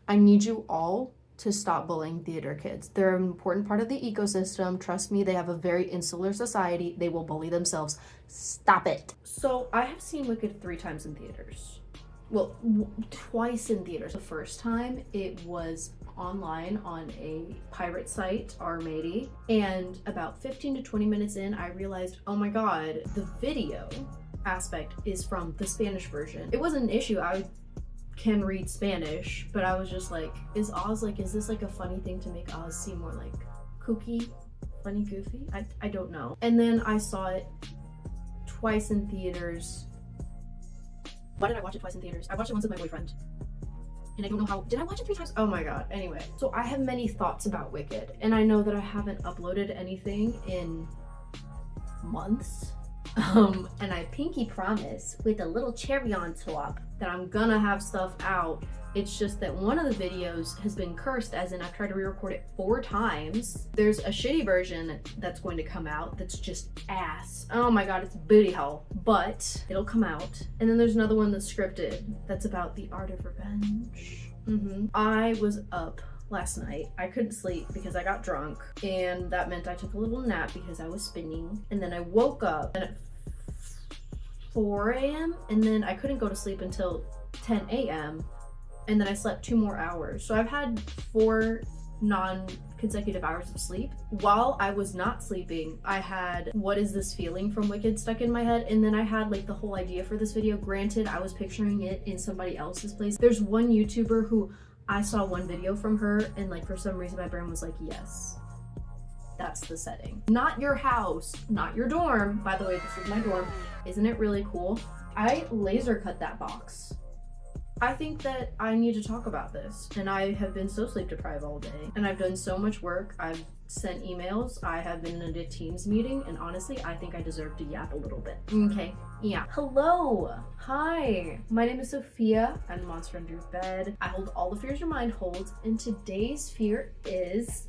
I need you all to stop bullying theater kids. They're an important part of the ecosystem. Trust me, they have a very insular society. They will bully themselves. Stop it. So I have seen Wicked 3 times in theaters. Well, twice in theaters. The first time it was online on a pirate site, Armady, and about 15 to 20 minutes in, I realized, oh my god, the video aspect is from the Spanish version. It wasn't an issue. I can read Spanish, but I was just like, is this like a funny thing to make Oz seem more like kooky, funny, goofy? I don't know. And then I saw it twice in theaters. Why did I watch it twice in theaters? I watched it once with my boyfriend. And I don't know how, did I watch it 3 times? Oh my god. Anyway, so I have many thoughts about Wicked, and I know that I haven't uploaded anything in months. And I pinky promise with a little cherry on top that I'm gonna have stuff out. It's just that one of the videos has been cursed, as in I've tried to re-record it 4 times. There's a shitty version that's going to come out that's just ass. Oh my god, it's booty hole. But it'll come out. And then there's another one that's scripted that's about the art of revenge. I was up last night. I couldn't sleep because I got drunk, and that meant I took a little nap because I was spinning. And then I woke up at 4 a.m. and then I couldn't go to sleep until 10 a.m. and then I slept 2 more hours. So I've had 4 non-consecutive hours of sleep. While I was not sleeping, I had "What is this feeling" from Wicked stuck in my head, and then I had like the whole idea for this video. Granted, I was picturing it in somebody else's place. There's one YouTuber who I saw one video from her, and like for some reason my brain was like, yes, that's the setting. Not your house, not your dorm. By the way, this is my dorm. Isn't it really cool? I laser cut that box. I think that I need to talk about this, and I have been so sleep deprived all day, and I've done so much work. I've sent emails, I have been in a Teams meeting, and honestly, I think I deserve to yap a little bit. Okay, yeah. Hello, hi, my name is Sophia. I'm the monster under your bed. I hold all the fears your mind holds, and today's fear is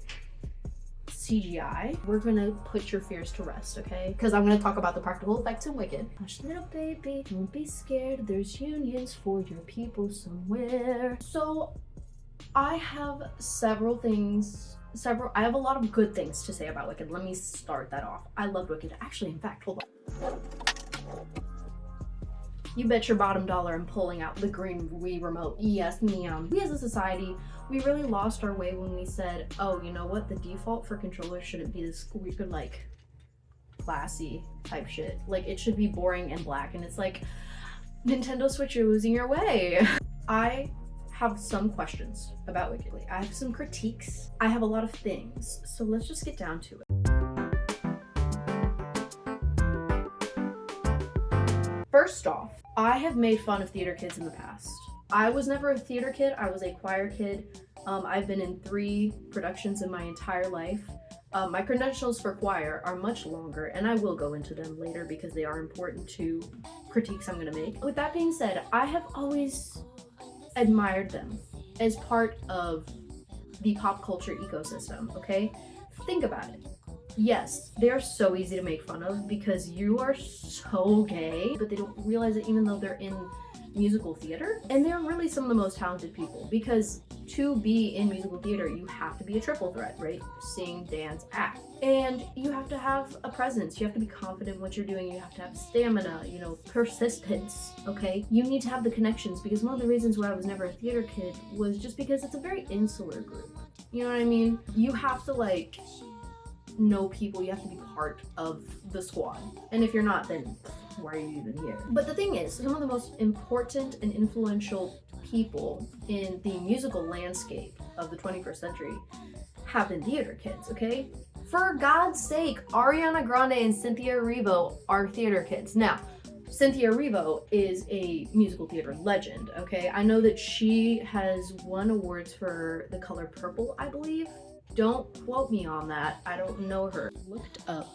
CGI. We're gonna put your fears to rest, okay? Because I'm gonna talk about the practical effects in Wicked. Hush, little baby, don't be scared. There's unions for your people somewhere. So I have several things, I have a lot of good things to say about Wicked. Let me start that off. I loved Wicked. Actually, in fact, hold on. You bet your bottom dollar I'm pulling out the green Wii remote. Yes, ma'am. We as a society, we really lost our way when we said, oh, you know what? The default for controllers shouldn't be this weird, like, classy type shit. Like, it should be boring and black. And it's like, Nintendo Switch, you're losing your way. I have some questions about Wicked. I have some critiques. I have a lot of things. So let's just get down to it. First off, I have made fun of theater kids in the past. I was never a theater kid, I was a choir kid. I've been in 3 productions in my entire life. My credentials for choir are much longer, and I will go into them later because they are important to critiques I'm gonna make. With that being said, I have always admired them as part of the pop culture ecosystem, okay? Think about it. Yes, they are so easy to make fun of because you are so gay, but they don't realize it even though they're in musical theater. And they're really some of the most talented people, because to be in musical theater, you have to be a triple threat, right? Sing, dance, act. And you have to have a presence. You have to be confident in what you're doing. You have to have stamina, you know, persistence, okay? You need to have the connections, because one of the reasons why I was never a theater kid was just because it's a very insular group. You know what I mean? You have to like know people, you have to be part of the squad. And if you're not, then why are you even here? But the thing is, some of the most important and influential people in the musical landscape of the 21st century have been theater kids, okay? For God's sake, Ariana Grande and Cynthia Erivo are theater kids. Now, Cynthia Erivo is a musical theater legend, okay? I know that she has won awards for The Color Purple, I believe. Don't quote me on that. I don't know her. Looked up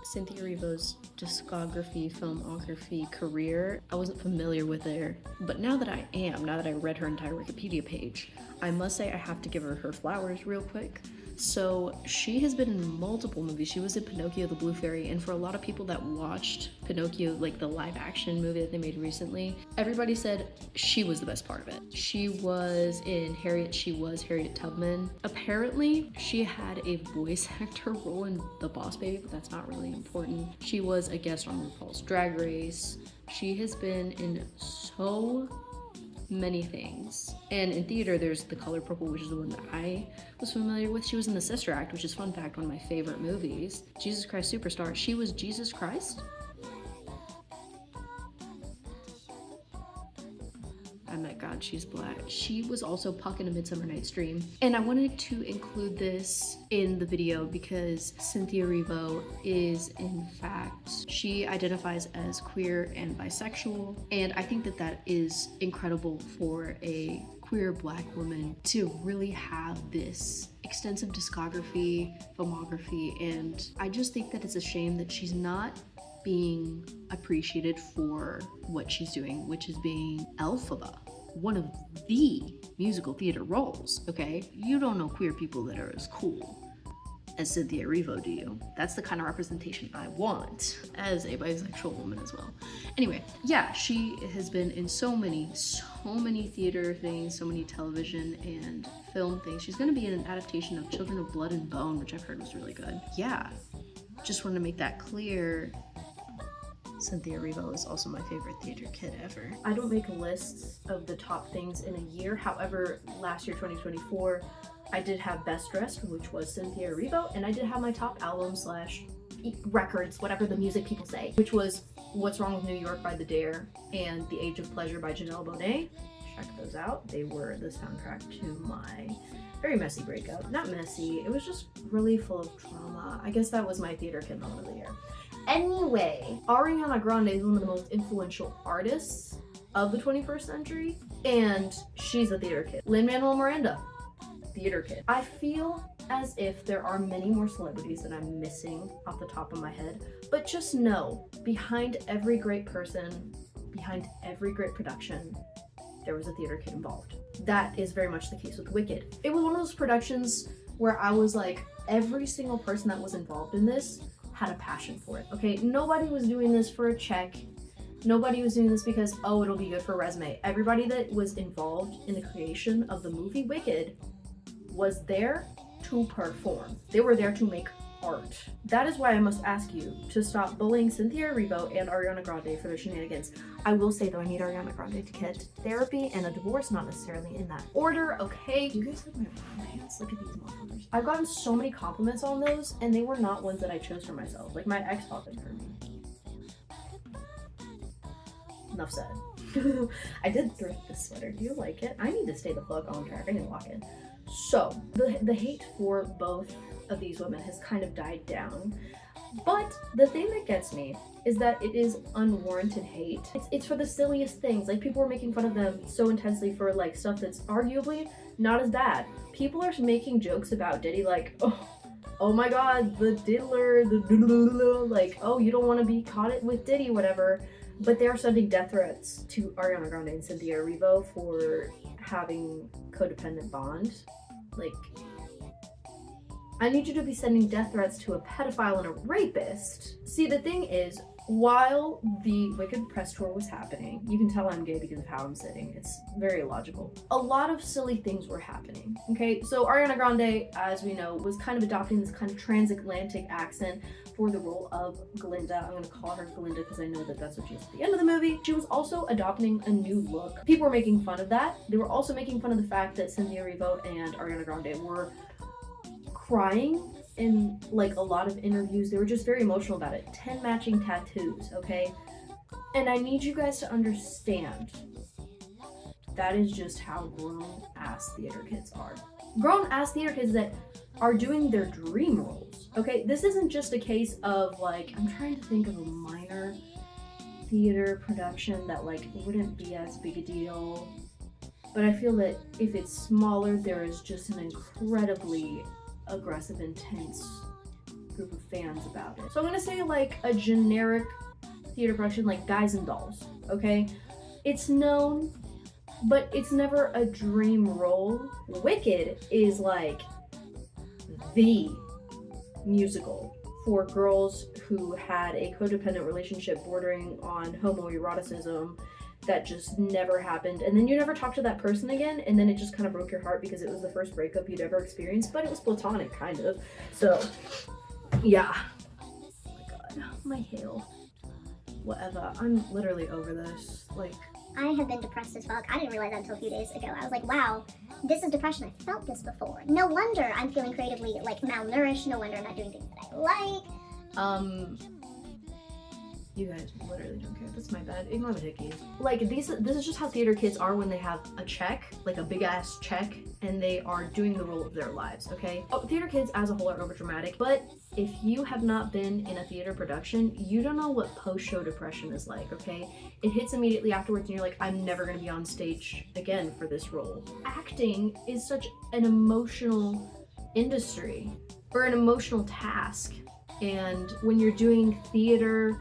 Cynthia Erivo's discography, filmography, career, I wasn't familiar with her, but now that I am, now that I read her entire Wikipedia page, I must say I have to give her flowers real quick. So she has been in multiple movies. She was in Pinocchio the Blue Fairy, and for a lot of people that watched Pinocchio, like the live action movie that they made recently, everybody said she was the best part of it. She was in Harriet, she was Harriet Tubman. Apparently, she had a voice actor role in The Boss Baby, but that's not really important. She was a guest on RuPaul's Drag Race. She has been in so many things. And in theater, there's The Color Purple, which is the one that I was familiar with. She was in The Sister Act, which is, fun fact, one of my favorite movies. Jesus Christ Superstar. She was Jesus Christ? I met God, she's black. She was also Puck in A Midsummer Night's Dream. And I wanted to include this in the video because Cynthia Erivo is, in fact, she identifies as queer and bisexual. And I think that that is incredible for a queer black woman to really have this extensive discography, filmography, and I just think that it's a shame that she's not being appreciated for what she's doing, which is being Elphaba, one of the musical theater roles, okay? You don't know queer people that are as cool as Cynthia Erivo, do you? That's the kind of representation I want as a bisexual woman as well. Anyway, yeah, she has been in so many theater things, so many television and film things. She's gonna be in an adaptation of Children of Blood and Bone, which I've heard was really good. Yeah, just wanted to make that clear. Cynthia Erivo is also my favorite theater kid ever. I don't make lists of the top things in a year. However, last year, 2024, I did have Best Dressed, which was Cynthia Erivo, and I did have my top album slash records, whatever the music people say, which was What's Wrong with New York by The Dare and The Age of Pleasure by Janelle Monáe. Check those out. They were the soundtrack to my very messy breakup. Not messy, it was just really full of trauma. I guess that was my theater kid moment of the year. Anyway, Ariana Grande is one of the most influential artists of the 21st century, and she's a theater kid. Lin-Manuel Miranda, theater kid. I feel as if there are many more celebrities that I'm missing off the top of my head, but just know, behind every great person, behind every great production, there was a theater kid involved. That is very much the case with Wicked. It was one of those productions where I was like, every single person that was involved in this had a passion for it, okay? Nobody was doing this for a check. Nobody was doing this because, oh, it'll be good for a resume. Everybody that was involved in the creation of the movie Wicked was there to perform. They were there to make art. That is why I must ask you to stop bullying Cynthia Erivo and Ariana Grande for their shenanigans. I will say though, I need Ariana Grande to get therapy and a divorce, not necessarily in that order, okay? You guys like my pants? Look at these motherfuckers. I've gotten so many compliments on those, and they were not ones that I chose for myself. Like, my ex bought them for me. Enough said. I did thrift this sweater. Do you like it? I need to stay the fuck on track. I need to walk in. So, the hate for both of these women has kind of died down. But the thing that gets me is that it is unwarranted hate. It's for the silliest things. Like, people are making fun of them so intensely for like stuff that's arguably not as bad. People are making jokes about Diddy like, oh my god, the diddler, like, oh, you don't want to be caught with Diddy, whatever. But they are sending death threats to Ariana Grande and Cynthia Erivo for having codependent bond. Like, I need you to be sending death threats to a pedophile and a rapist. See, the thing is, while the Wicked press tour was happening, you can tell I'm gay because of how I'm sitting. It's very illogical. A lot of silly things were happening, okay? So Ariana Grande, as we know, was kind of adopting this kind of transatlantic accent for the role of Glinda. I'm gonna call her Glinda because I know that that's what she is at the end of the movie. She was also adopting a new look. People were making fun of that. They were also making fun of the fact that Cynthia Erivo and Ariana Grande were crying in like a lot of interviews. They were just very emotional about it. 10 matching tattoos, okay? And I need you guys to understand that is just how grown-ass theater kids are. Grown-ass theater kids that are doing their dream roles, okay? This isn't just a case of like, I'm trying to think of a minor theater production that like wouldn't be as big a deal, but I feel that if it's smaller, there is just an incredibly aggressive, intense group of fans about it. So I'm gonna say like a generic theater production like Guys and Dolls, okay? It's known, but it's never a dream role. Wicked is like the musical for girls who had a codependent relationship bordering on homoeroticism that just never happened, and then you never talk to that person again, and then it just kind of broke your heart because it was the first breakup you'd ever experienced, but it was platonic, kind of. So yeah. Oh my god, my hail. Whatever, I'm literally over this. Like, I have been depressed as fuck. I didn't realize that until a few days ago. I was like, wow, this is depression. I felt this before. No wonder I'm feeling creatively like malnourished. No wonder I'm not doing things that I like. You guys literally don't care. That's my bad. Ignore the hickeys. Like, this is just how theater kids are when they have a check, like a big ass check, and they are doing the role of their lives, okay? Oh, theater kids as a whole are overdramatic, but if you have not been in a theater production, you don't know what post-show depression is like, okay? It hits immediately afterwards and you're like, I'm never gonna be on stage again for this role. Acting is such an emotional industry, or an emotional task. And when you're doing theater,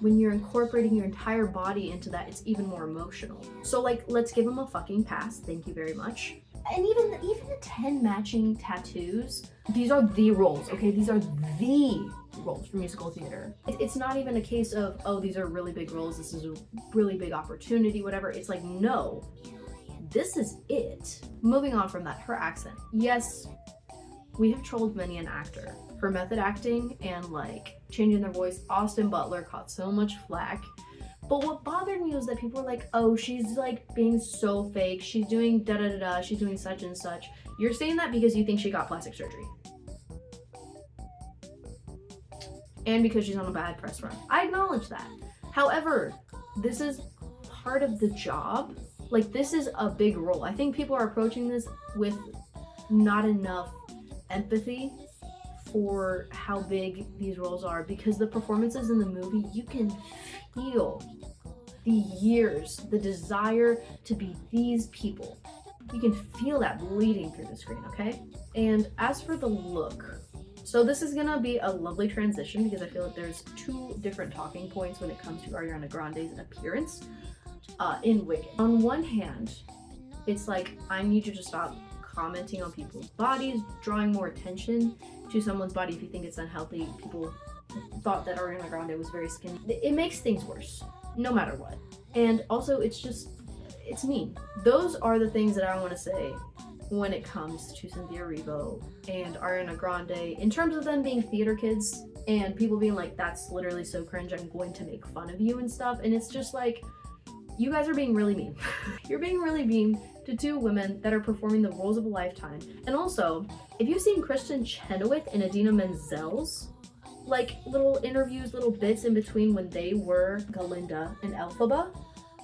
when you're incorporating your entire body into that, it's even more emotional. So like, let's give them a fucking pass. Thank you very much. And even the 10 matching tattoos, these are the roles, okay? These are the roles for musical theater. It's not even a case of, oh, these are really big roles, this is a really big opportunity, whatever. It's like, no, this is it. Moving on from that, her accent. Yes, we have trolled many an actor for method acting and like changing their voice. Austin Butler caught so much flack. But what bothered me was that people were like, oh, she's like being so fake. She's doing da-da-da-da, she's doing such and such. You're saying that because you think she got plastic surgery. And because she's on a bad press run. I acknowledge that. However, this is part of the job. Like, this is a big role. I think people are approaching this with not enough empathy for how big these roles are, because the performances in the movie, you can feel the years, the desire to be these people. You can feel that bleeding through the screen, okay? And as for the look, so this is gonna be a lovely transition because I feel like there's two different talking points when it comes to Ariana Grande's appearance in Wicked. On one hand, it's like, I need you to stop commenting on people's bodies, drawing more attention to someone's body if you think it's unhealthy. People thought that Ariana Grande was very skinny. It makes things worse, no matter what. And also, it's mean. Those are the things that I want to say when it comes to Cynthia Erivo and Ariana Grande, in terms of them being theater kids and people being like, that's literally so cringe, I'm going to make fun of you and stuff. And it's just like, you guys are being really mean. You're being really mean to two women that are performing the roles of a lifetime. And also, if you've seen Kristen Chenoweth and Idina Menzel's like little interviews, little bits in between when they were Galinda and Elphaba,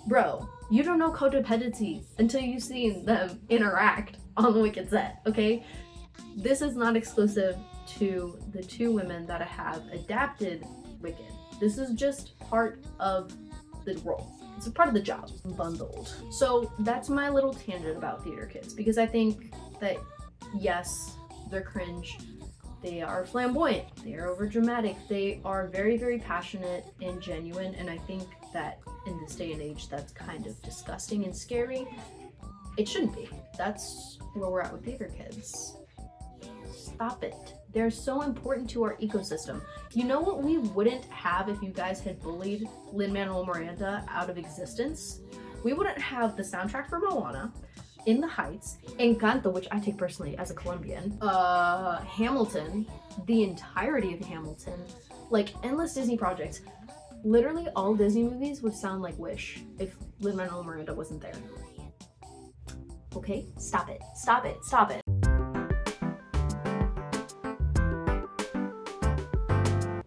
bro, you don't know codependency until you've seen them interact on the Wicked set, okay? This is not exclusive to the two women that have adapted Wicked. This is just part of the role. It's a part of the job, bundled. So that's my little tangent about theater kids, because I think that, yes, they're cringe, they are flamboyant, they are overdramatic, they are very, very passionate and genuine, and I think that in this day and age, that's kind of disgusting and scary. It shouldn't be. That's where we're at with theater kids. Stop it. They're so important to our ecosystem. You know what we wouldn't have if you guys had bullied Lin-Manuel Miranda out of existence? We wouldn't have the soundtrack for Moana, In the Heights, Encanto, which I take personally as a Colombian, Hamilton, the entirety of Hamilton, like endless Disney projects. Literally all Disney movies would sound like Wish if Lin-Manuel Miranda wasn't there. Okay? Stop it. Stop it. Stop it.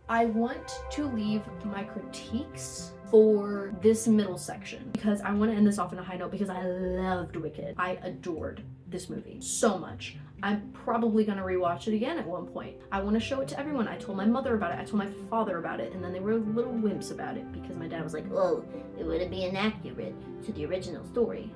I want to leave my critiques for this middle section because I want to end this off on a high note because I loved Wicked. I adored this movie so much. I'm probably gonna rewatch it again at one point. I want to show it to everyone. I told my mother about it, I told my father about it, and then they were little wimps about it because my dad was like, oh, it wouldn't be inaccurate to the original story.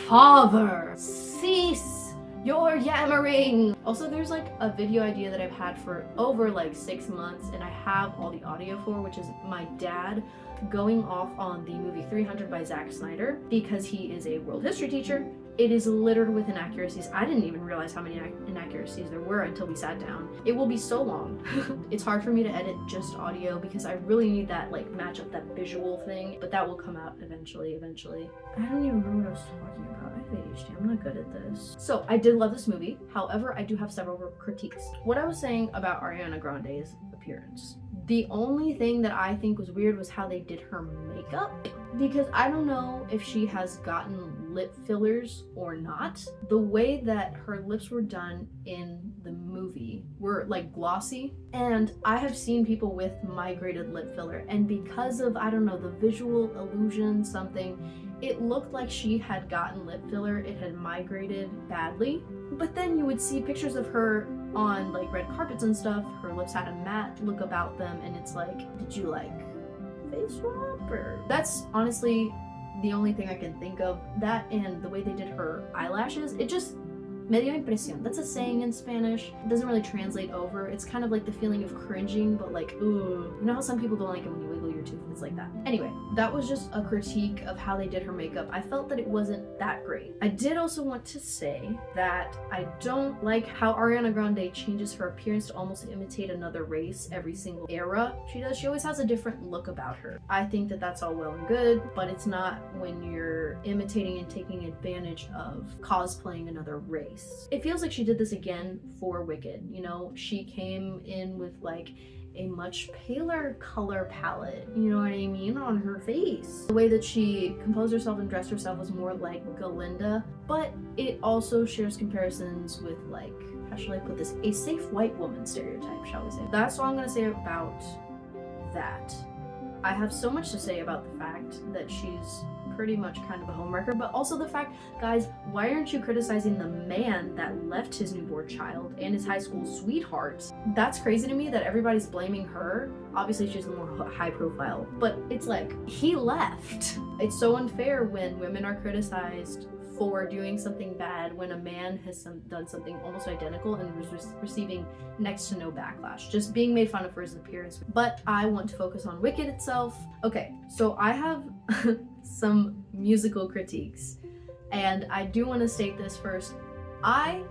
Father, cease You're yammering! Also, there's like a video idea that I've had for over like 6 months, and I have all the audio for, which is my dad going off on the movie 300 by Zack Snyder, because he is a world history teacher. It is littered with inaccuracies. I didn't even realize how many inaccuracies there were until we sat down. It will be so long. It's hard for me to edit just audio because I really need that like match up that visual thing, but that will come out eventually. I don't even remember what I was talking about. I have ADHD, I'm not good at this. So I did love this movie. However, I do have several critiques. What I was saying about Ariana Grande's appearance. The only thing that I think was weird was how they did her makeup, because I don't know if she has gotten lip fillers or not. The way that her lips were done in the movie were like glossy, and I have seen people with migrated lip filler, and because of, I don't know, the visual illusion, something, it looked like she had gotten lip filler, it had migrated badly. But then you would see pictures of her on like red carpets and stuff, her lips had a matte look about them, and it's like, did you like face swap? Or that's honestly the only thing I can think of. That and the way they did her eyelashes, it just me dio impresión. That's a saying in Spanish. It doesn't really translate over. It's kind of like the feeling of cringing, but like, ooh. You know how some people don't like it when you wiggle your tooth? It's like that. Anyway, that was just a critique of how they did her makeup. I felt that it wasn't that great. I did also want to say that I don't like how Ariana Grande changes her appearance to almost imitate another race every single era she does. She always has a different look about her. I think that that's all well and good, but it's not when you're imitating and taking advantage of cosplaying another race. It feels like she did this again for Wicked. You know, she came in with like a much paler color palette, you know what I mean, on her face. The way that she composed herself and dressed herself was more like Galinda, but it also shares comparisons with, like, how shall I put this, a safe white woman stereotype, shall we say. That's all I'm gonna say about that. I have so much to say about the fact that she's pretty much kind of a homewrecker, but also the fact, guys, why aren't you criticizing the man that left his newborn child and his high school sweetheart? That's crazy to me that everybody's blaming her. Obviously she's the more high profile, but it's like, he left. It's so unfair when women are criticized for doing something bad when a man has done something almost identical and was receiving next to no backlash, just being made fun of for his appearance. But I want to focus on Wicked itself. Okay, so I have some musical critiques, and I do want to state this first. I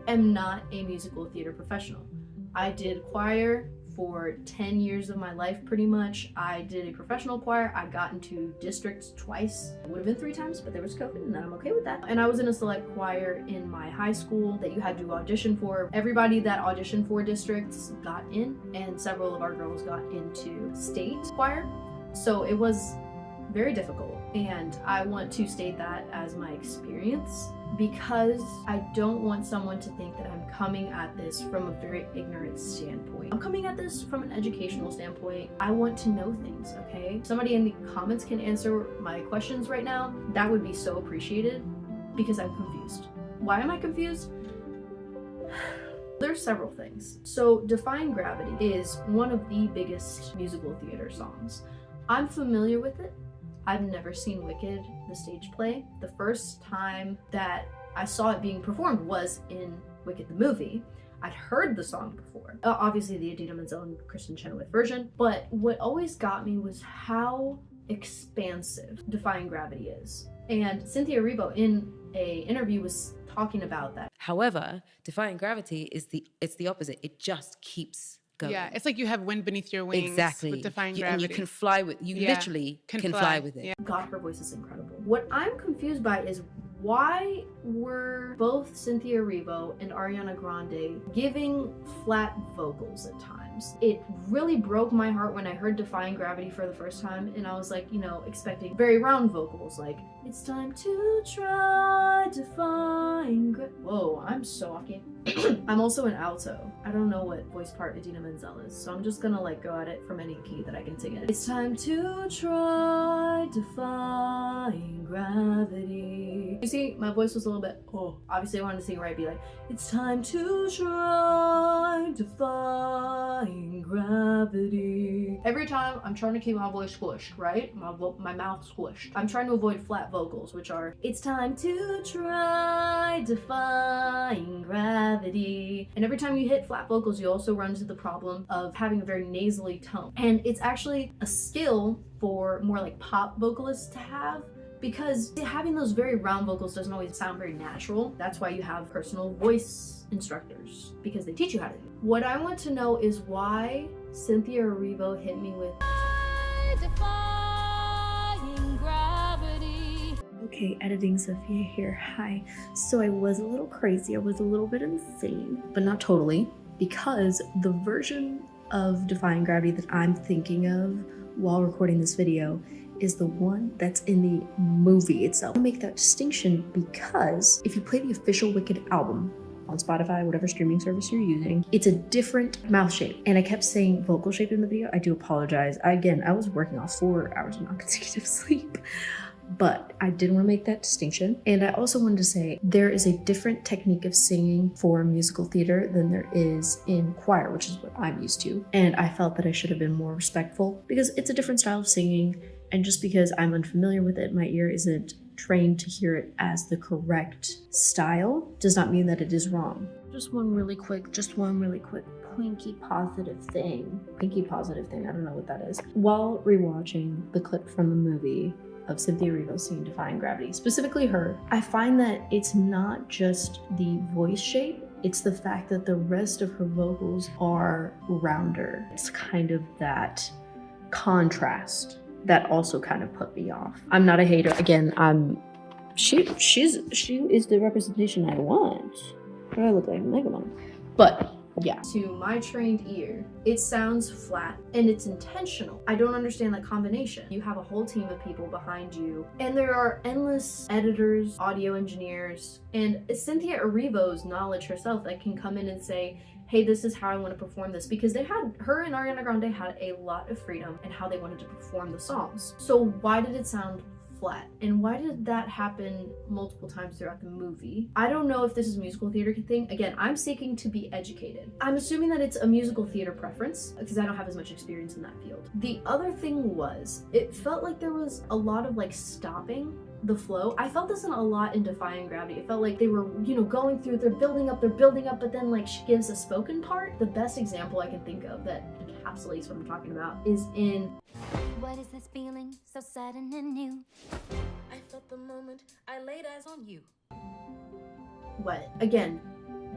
am not a musical theater professional. I did choir for 10 years of my life, pretty much. I did a professional choir. I got into districts twice. It would have been 3 times, but there was COVID, and I'm okay with that. And I was in a select choir in my high school that you had to audition for. Everybody that auditioned for districts got in, and several of our girls got into state choir. So it was very difficult, and I want to state that as my experience, because I don't want someone to think that I'm coming at this from a very ignorant standpoint. I'm coming at this from an educational standpoint. I want to know things, okay? If somebody in the comments can answer my questions right now, that would be so appreciated, because I'm confused. Why am I confused? There's several things. So Defying Gravity is one of the biggest musical theater songs. I'm familiar with it. I've never seen Wicked, the stage play. The first time that I saw it being performed was in Wicked the movie. I'd heard the song before. Obviously the Idina Menzel and Kristen Chenoweth version, but what always got me was how expansive Defying Gravity is. And Cynthia Erivo in a interview was talking about that. However, Defying Gravity is the opposite. It just keeps going. Yeah, it's like you have wind beneath your wings. Exactly. With Defying Gravity. And you can fly with, literally can fly with it. Yeah. God, her voice is incredible. What I'm confused by is, why were both Cynthia Erivo and Ariana Grande giving flat vocals at times? It really broke my heart when I heard Defying Gravity for the first time, and I was like, you know, expecting very round vocals, like, it's time to try defying Whoa, I'm so walking. I'm also an alto. I don't know what voice part Idina Menzel is, so I'm just gonna like go at it from any key that I can sing it. It's time to try defying gravity. You see, my voice was a little bit, obviously I wanted to sing where I'd be like, it's time to try defying gravity. Every time I'm trying to keep my voice squished, right? My mouth squished. I'm trying to avoid flat vocals, which are, it's time to try defying gravity. And every time you hit flat vocals, you also run into the problem of having a very nasally tone. And it's actually a skill for more like pop vocalists to have, because having those very round vocals doesn't always sound very natural. That's why you have personal voice instructors, because they teach you how to do it. What I want to know is why Cynthia Erivo hit me with defying gravity. Okay, editing Sophia here. Hi. So I was a little crazy. I was a little bit insane, but not totally, because the version of defying gravity that I'm thinking of while recording this video is the one that's in the movie itself. I make that distinction because if you play the official Wicked album on Spotify, whatever streaming service you're using, it's a different mouth shape. And I kept saying vocal shape in the video. I do apologize. Again, I was working off 4 hours of non-consecutive sleep, but I did want to make that distinction. And I also wanted to say there is a different technique of singing for musical theater than there is in choir, which is what I'm used to. And I felt that I should have been more respectful because it's a different style of singing. And just because I'm unfamiliar with it, my ear isn't trained to hear it as the correct style, does not mean that it is wrong. Just one really quick Pinky positive thing. I don't know what that is. While rewatching the clip from the movie of Cynthia Erivo singing Defying Gravity, specifically her, I find that it's not just the voice shape, it's the fact that the rest of her vocals are rounder. It's kind of that contrast that also kind of put me off. I'm not a hater. Again, she is the representation I want. What do I look like? Megamon. But yeah, to my trained ear, it sounds flat and it's intentional. I don't understand that combination. You have a whole team of people behind you, and there are endless editors, audio engineers, and Cynthia Erivo's knowledge herself that can come in and say, hey, this is how I want to perform this, because her and Ariana Grande had a lot of freedom in how they wanted to perform the songs. So why did it sound flat? And why did that happen multiple times throughout the movie? I don't know if this is a musical theater thing. Again, I'm seeking to be educated. I'm assuming that it's a musical theater preference because I don't have as much experience in that field. The other thing was, it felt like there was a lot of like stopping the flow. I felt this a lot in Defying Gravity. It felt like they were, going through, they're building up, but then like she gives a spoken part. The best example I can think of that encapsulates what I'm talking about is in What is this feeling so sudden and new? I felt the moment I laid eyes on you. What? Again,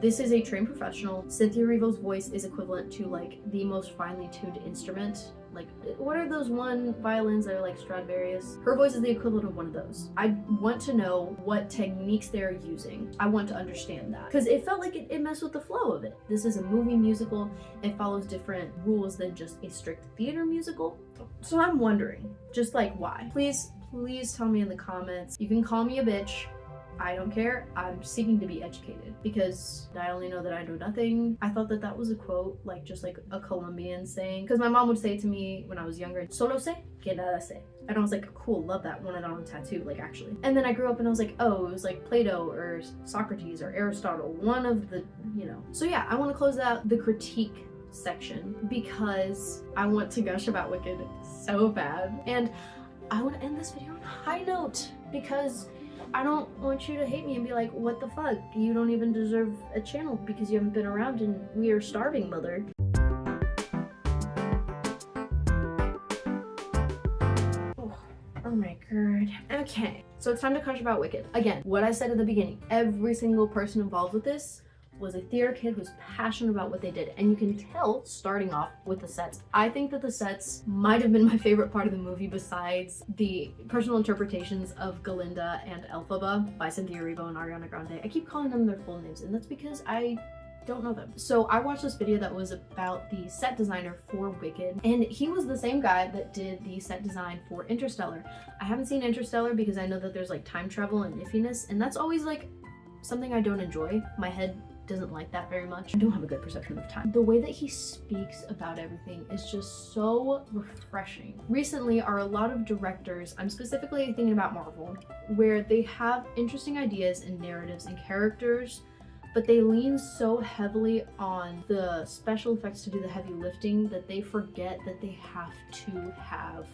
this is a trained professional. Cynthia Erivo's voice is equivalent to like the most finely tuned instrument. Like, what are those one violins that are like Stradivarius? Her voice is the equivalent of one of those. I want to know what techniques they're using. I want to understand that. Because it felt like it messed with the flow of it. This is a movie musical. It follows different rules than just a strict theater musical. So I'm wondering, just like why? Please tell me in the comments. You can call me a bitch. I don't care. I'm seeking to be educated because I only know that I know nothing. I thought that was a quote, like just like a Colombian saying, because my mom would say it to me when I was younger, solo sé que nada sé. And I was like, cool, love that, want it on a tattoo, like actually. And then I grew up and I was like, oh, it was like Plato or Socrates or Aristotle, one of the, So yeah, I want to close out the critique section because I want to gush about Wicked so bad. And I want to end this video on a high note because I don't want you to hate me and be like, what the fuck? You don't even deserve a channel because you haven't been around and we are starving, mother. Oh my god. Okay, so it's time to crush about Wicked. Again, what I said at the beginning, every single person involved with this was a theater kid who's passionate about what they did. And you can tell starting off with the sets. I think that the sets might have been my favorite part of the movie besides the personal interpretations of Galinda and Elphaba by Cynthia Erivo and Ariana Grande. I keep calling them their full names and that's because I don't know them. So I watched this video that was about the set designer for Wicked, and he was the same guy that did the set design for Interstellar. I haven't seen Interstellar because I know that there's like time travel and iffiness, and that's always like something I don't enjoy. My head doesn't like that very much. I don't have a good perception of time. The way that he speaks about everything is just so refreshing. Recently are a lot of directors, I'm specifically thinking about Marvel, where they have interesting ideas and narratives and characters, but they lean so heavily on the special effects to do the heavy lifting that they forget that they have to have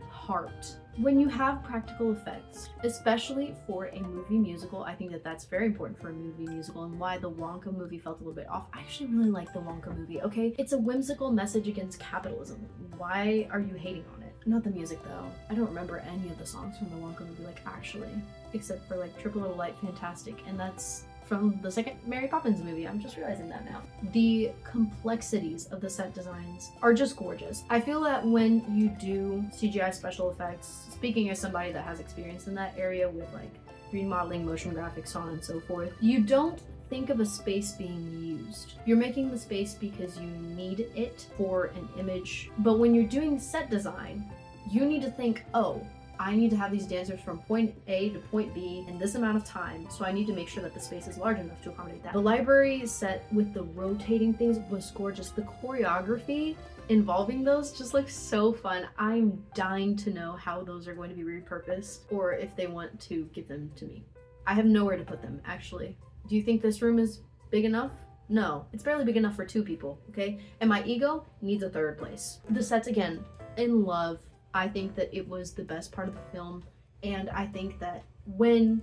heart. When you have practical effects, especially for a movie musical, I think that that's very important for a movie musical, and why the Wonka movie felt a little bit off. I actually really like the Wonka movie, okay? It's a whimsical message against capitalism. Why are you hating on it? Not the music though. I don't remember any of the songs from the Wonka movie, like actually, except for like Triple O Light Fantastic, and that's from the second Mary Poppins movie. I'm just realizing that now. The complexities of the set designs are just gorgeous. I feel that when you do CGI special effects, speaking as somebody that has experience in that area with like 3D modeling, motion graphics, so on and so forth, you don't think of a space being used. You're making the space because you need it for an image. But when you're doing set design, you need to think, oh, I need to have these dancers from point A to point B in this amount of time, so I need to make sure that the space is large enough to accommodate that. The library set with the rotating things was gorgeous. The choreography involving those just looks so fun. I'm dying to know how those are going to be repurposed, or if they want to give them to me. I have nowhere to put them, actually. Do you think this room is big enough? No, it's barely big enough for 2 people, okay? And my ego needs a 3rd place. The sets, again, in love. I think that it was the best part of the film, and I think that when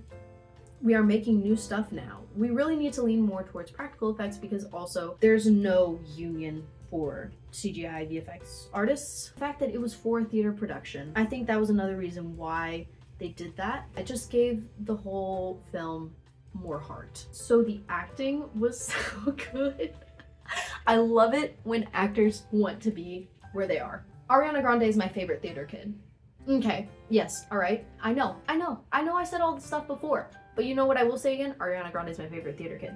we are making new stuff now, we really need to lean more towards practical effects, because also there's no union for CGI VFX artists. The fact that it was for a theater production, I think that was another reason why they did that. It just gave the whole film more heart. So the acting was so good. I love it when actors want to be where they are. Ariana Grande is my favorite theater kid. Okay, yes, all right. I know I said all this stuff before, but you know what I will say again? Ariana Grande is my favorite theater kid.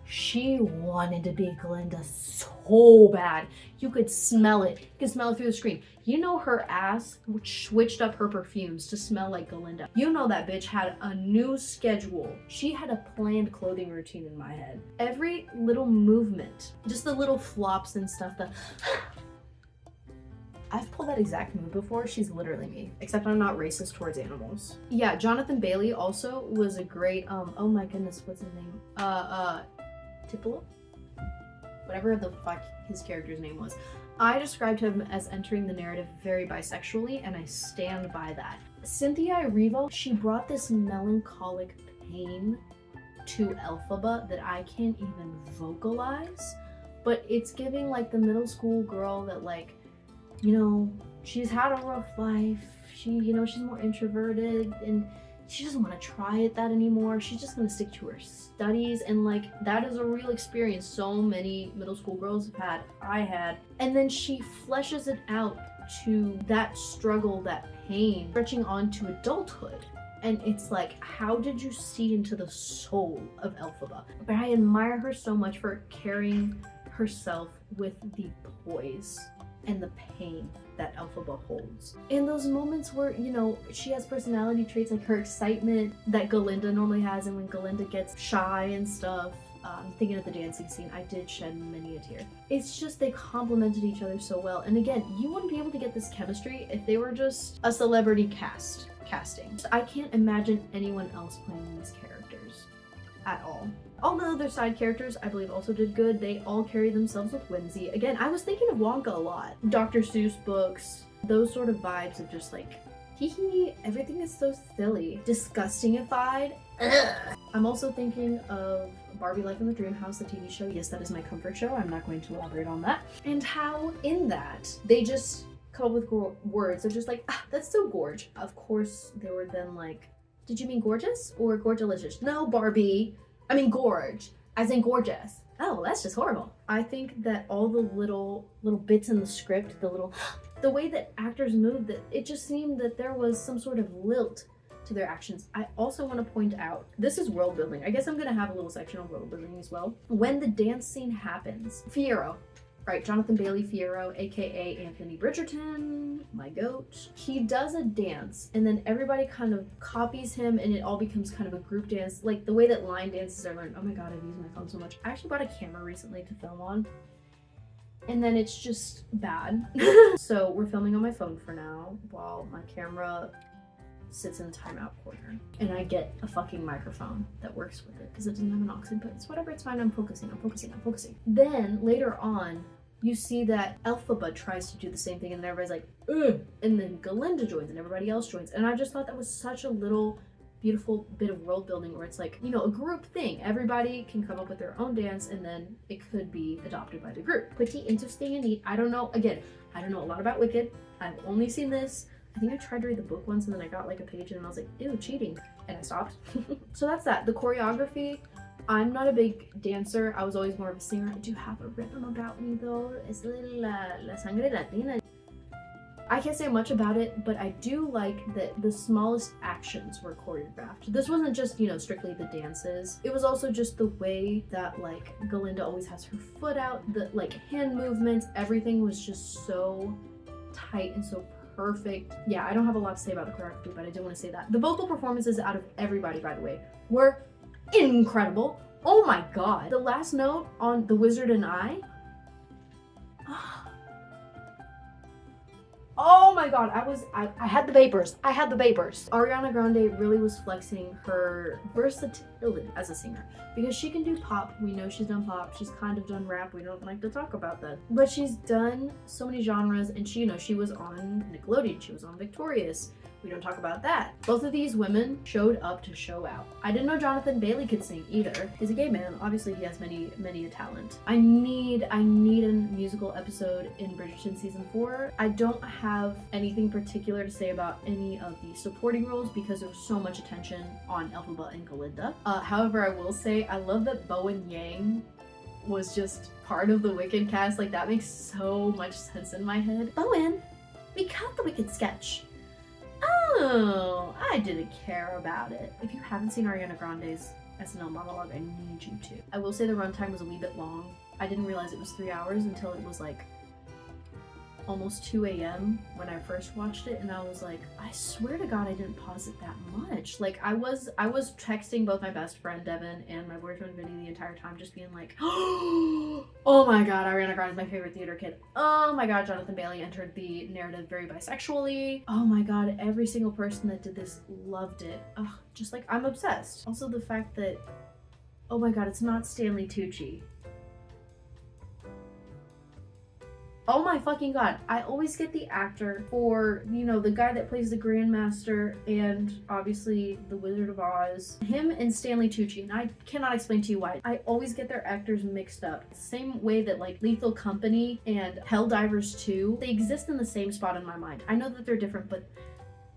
She wanted to be Glinda so bad. You could smell it. You could smell it through the screen. You know her ass switched up her perfumes to smell like Glinda. You know that bitch had a new schedule. She had a planned clothing routine in my head. Every little movement, just the little flops and stuff, I've pulled that exact move before. She's literally me, except I'm not racist towards animals. Yeah, Jonathan Bailey also was a great, oh my goodness, what's his name? Tipolo? Whatever the fuck his character's name was. I described him as entering the narrative very bisexually, and I stand by that. Cynthia Erivo, she brought this melancholic pain to Elphaba that I can't even vocalize, but it's giving like the middle school girl that like, you know, she's had a rough life. She's more introverted and she doesn't want to try it that anymore. She's just going to stick to her studies. And like, that is a real experience so many middle school girls have had. I had. And then she fleshes it out to that struggle, that pain, stretching on to adulthood. And it's like, how did you see into the soul of Elphaba? But I admire her so much for carrying herself with the poise and the pain that Elphaba holds. In those moments where, you know, she has personality traits like her excitement that Galinda normally has, and when Galinda gets shy and stuff, thinking of the dancing scene, I did shed many a tear. It's just they complemented each other so well. And again, you wouldn't be able to get this chemistry if they were just a celebrity casting. I can't imagine anyone else playing these characters at all. All the other side characters, I believe, also did good. They all carry themselves with whimsy. Again, I was thinking of Wonka a lot. Dr. Seuss books, those sort of vibes of just like, hee hee, everything is so silly. Disgustingified. Ugh. I'm also thinking of Barbie Life in the Dream House, the TV show. Yes, that is my comfort show. I'm not going to elaborate on that. And how in that, they just come up with words. They're just like, ah, that's so gorge. Of course, they were then like, did you mean gorgeous or gorgelicious? No, Barbie. I mean gorge, as in gorgeous. Oh, that's just horrible. I think that all the little bits in the script, the way that actors moved, that it just seemed that there was some sort of lilt to their actions. I also want to point out, this is world building. I guess I'm gonna have a little section on world building as well. When the dance scene happens, Fiyero, right, Jonathan Bailey Fiyero, aka Anthony Bridgerton, my goat. He does a dance and then everybody kind of copies him and it all becomes kind of a group dance, like the way that line dances are learned. Oh my god, I've used my phone so much. I actually bought a camera recently to film on. And then it's just bad. So we're filming on my phone for now while my camera sits in the timeout corner. And I get a fucking microphone that works with it because it doesn't have an aux input. It's whatever, it's fine. I'm focusing. Then later on, you see that Elphaba tries to do the same thing and everybody's like, ugh. And then Galinda joins and everybody else joins. And I just thought that was such a little beautiful bit of world building where it's like, you know, a group thing. Everybody can come up with their own dance and then it could be adopted by the group. Pretty interesting and neat. I don't know, again, I don't know a lot about Wicked. I've only seen this. I think I tried to read the book once and then I got like a page and I was like, ew, cheating. And I stopped. So that's that. The choreography, I'm not a big dancer. I was always more of a singer. I do have a rhythm about me though. Es la sangre latina. I can't say much about it, but I do like that the smallest actions were choreographed. This wasn't just, you know, strictly the dances. It was also just the way that like Galinda always has her foot out, the like hand movements, everything was just so tight and so perfect. Yeah, I don't have a lot to say about the choreography, but I do want to say that. The vocal performances out of everybody, by the way, were incredible. Oh my god. The last note on The Wizard and I, oh my god, I had the vapors. Ariana Grande really was flexing her versatility as a singer because she can do pop. We know she's done pop. She's kind of done rap. We don't like to talk about that. But she's done so many genres and she, you know, she was on Nickelodeon. She was on Victorious. We don't talk about that. Both of these women showed up to show out. I didn't know Jonathan Bailey could sing either. He's a gay man. Obviously, he has many a talent. I need a musical episode in Bridgerton season 4. I don't have anything particular to say about any of the supporting roles because there was so much attention on Elphaba and Galinda. However, I will say I love that Bowen Yang was just part of the Wicked cast. Like that makes so much sense in my head. Bowen, we cut the Wicked sketch. Oh, I didn't care about it. If you haven't seen Ariana Grande's SNL monologue, I need you to. I will say the runtime was a wee bit long. I didn't realize it was 3 hours until it was like almost 2 a.m. when I first watched it, and I was like, I swear to God I didn't pause it that much. Like I was texting both my best friend Devin and my boyfriend Vinny the entire time, just being like, oh my god, Ariana Grande is my favorite theater kid. Oh my god, Jonathan Bailey entered the narrative very bisexually. Oh my god, every single person that did this loved it. Ugh, just like I'm obsessed. Also the fact that, oh my god, it's not Stanley Tucci. Oh my fucking god, I always get the actor for, you know, the guy that plays the Grandmaster and obviously the Wizard of Oz. Him and Stanley Tucci, and I cannot explain to you why. I always get their actors mixed up. Same way that like Lethal Company and Helldivers 2, they exist in the same spot in my mind. I know that they're different, but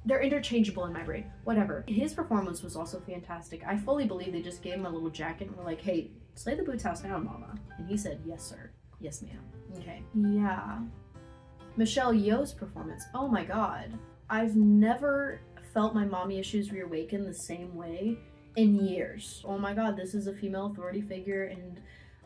they're interchangeable in my brain. Whatever. His performance was also fantastic. I fully believe they just gave him a little jacket and were like, hey, slay the boots house down, mama. And he said, yes, sir. Yes, ma'am. Okay. Yeah. Michelle Yeoh's performance. Oh my god. I've never felt my mommy issues reawaken the same way in years. Oh my god, this is a female authority figure and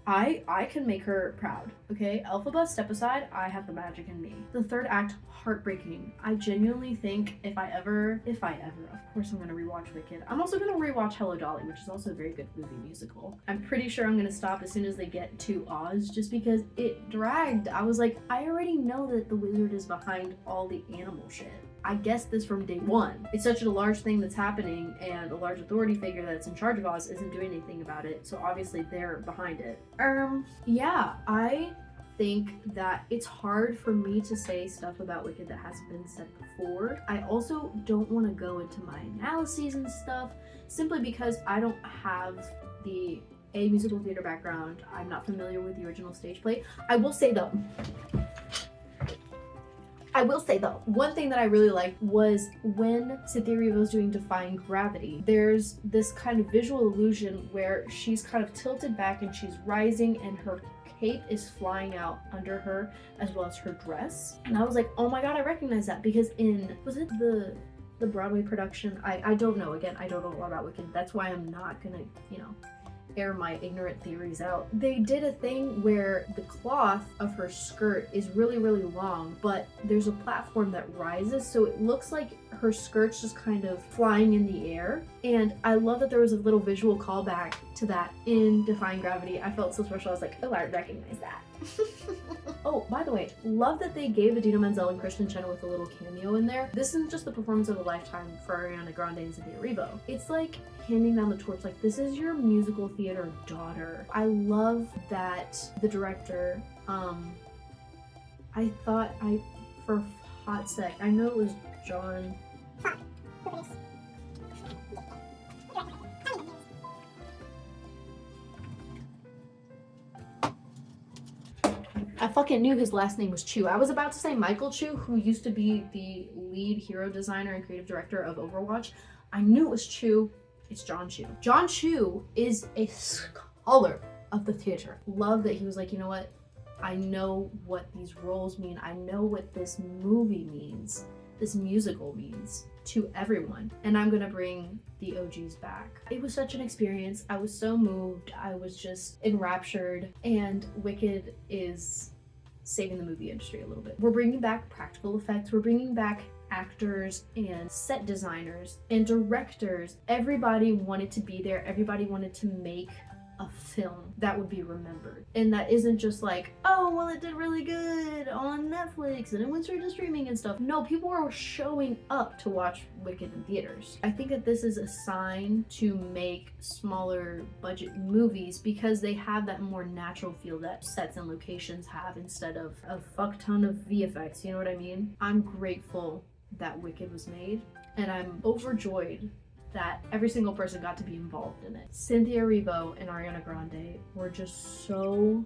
I can make her proud, okay? Elphaba, step aside, I have the magic in me. The third act, heartbreaking. I genuinely think if I ever, of course I'm gonna rewatch Wicked. I'm also gonna rewatch Hello Dolly, which is also a very good movie musical. I'm pretty sure I'm gonna stop as soon as they get to Oz, just because it dragged. I was like, I already know that the wizard is behind all the animal shit. I guessed this from day one. It's such a large thing that's happening and a large authority figure that's in charge of Oz isn't doing anything about it, so obviously they're behind it. Yeah, I think that it's hard for me to say stuff about Wicked that hasn't been said before. I also don't want to go into my analyses and stuff simply because I don't have the musical theater background. I'm not familiar with the original stage play. I will say though, one thing that I really liked was when Cytherea was doing Defying Gravity, there's this kind of visual illusion where she's kind of tilted back and she's rising and her cape is flying out under her as well as her dress. And I was like, oh my god, I recognize that because was it the Broadway production? I don't know. Again, I don't know a lot about Wicked. That's why I'm not gonna, air my ignorant theories out. They did a thing where the cloth of her skirt is really, really long, but there's a platform that rises, so it looks like her skirt's just kind of flying in the air. And I love that there was a little visual callback to that in Defying Gravity. I felt so special. I was like, oh, I recognize that. Oh, by the way, love that they gave Idina Menzel and Kristen Chen with a little cameo in there. This isn't just the performance of a lifetime for Ariana Grande and Cynthia Erivo. It's like handing down the torch, like, this is your musical theater daughter. I love that the director, I thought for a hot sec, I know it was John. I fucking knew his last name was Chu. I was about to say Michael Chu, who used to be the lead hero designer and creative director of Overwatch. I knew it was Chu. It's John Chu. John Chu is a scholar of the theater. Love that he was like, you know what? I know what these roles mean. I know what this movie means, this musical means to everyone. And I'm gonna bring the OGs back. It was such an experience. I was so moved. I was just enraptured. And Wicked is saving the movie industry a little bit. We're bringing back practical effects. We're bringing back actors and set designers and directors. Everybody wanted to be there. Everybody wanted to make a film that would be remembered. And that isn't just like, oh, well, it did really good on Netflix and it went straight to streaming and stuff. No, people were showing up to watch Wicked in theaters. I think that this is a sign to make smaller budget movies because they have that more natural feel that sets and locations have instead of a fuck ton of VFX, you know what I mean? I'm grateful that Wicked was made, and I'm overjoyed that every single person got to be involved in it. Cynthia Erivo and Ariana Grande were just so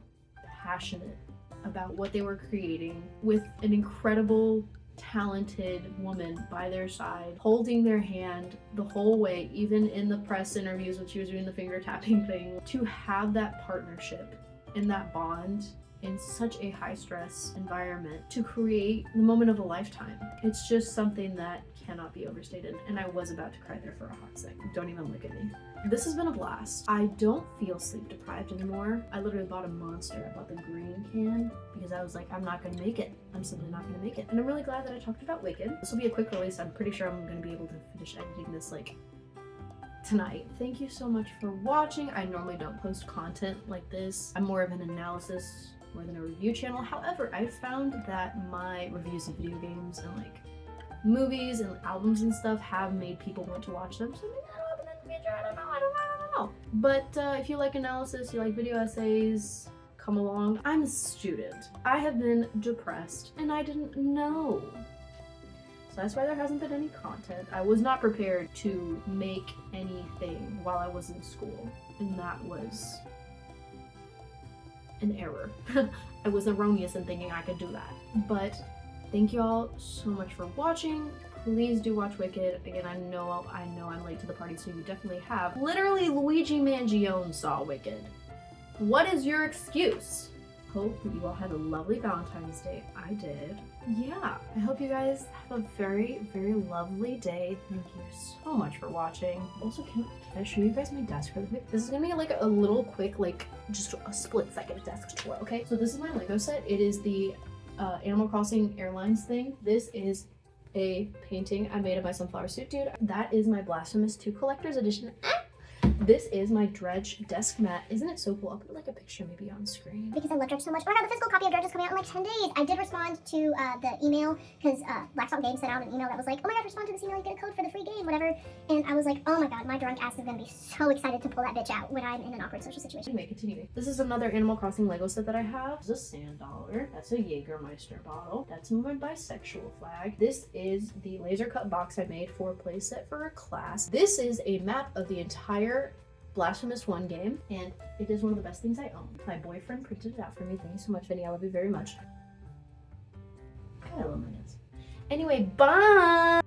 passionate about what they were creating with an incredible, talented woman by their side, holding their hand the whole way, even in the press interviews when she was doing the finger tapping thing. To have that partnership and that bond in such a high stress environment to create the moment of a lifetime. It's just something that cannot be overstated, and I was about to cry there for a hot sec. Don't even look at me. This has been a blast. I don't feel sleep deprived anymore. I literally bought a Monster. I bought the green can because I was like, I'm not gonna make it. I'm simply not gonna make it. And I'm really glad that I talked about Wicked. This will be a quick release. I'm pretty sure I'm gonna be able to finish editing this like tonight. Thank you so much for watching. I normally don't post content like this. I'm more of an analysis more than a review channel. However, I've found that my reviews of video games and like movies and albums and stuff have made people want to watch them. So maybe that'll happen in the future. I don't know. But if you like analysis, you like video essays, come along. I'm a student. I have been depressed and I didn't know. So that's why there hasn't been any content. I was not prepared to make anything while I was in school, and that was an error. I was erroneous in thinking I could do that. But thank you all so much for watching. Please do watch Wicked. Again, I know I'm late to the party, so you definitely have. Literally, Luigi Mangione saw Wicked. What is your excuse? Hope you all had a lovely Valentine's Day. I did. Yeah, I hope you guys have a very, very lovely day. Thank you so much for watching. Also, can I show you guys my desk really quick? This is gonna be like a little quick, like just a split second desk tour, okay? So this is my Lego set. It is the Animal Crossing Airlines thing. This is a painting I made of my sunflower suit dude. That is my Blasphemous 2 Collector's Edition. This is my Dredge desk mat. Isn't it so cool? I'll put like a picture maybe on screen. Because I love Dredge so much. Oh my god, the physical copy of Dredge is coming out in like 10 days. I did respond to the email because Black Salt Games sent out an email that was like, oh my god, respond to this email, you get a code for the free game, whatever. And I was like, oh my god, my drunk ass is gonna be so excited to pull that bitch out when I'm in an awkward social situation. Anyway, continuing. This is another Animal Crossing Lego set that I have. This is a sand dollar. That's a Jägermeister bottle. That's my bisexual flag. This is the laser cut box I made for a playset for a class. This is a map of the entire Blasphemous 1 game, and it is one of the best things I own. My boyfriend printed it out for me. Thank you so much, Vinny. I love you very much. God, I love my nails. Anyway, bye!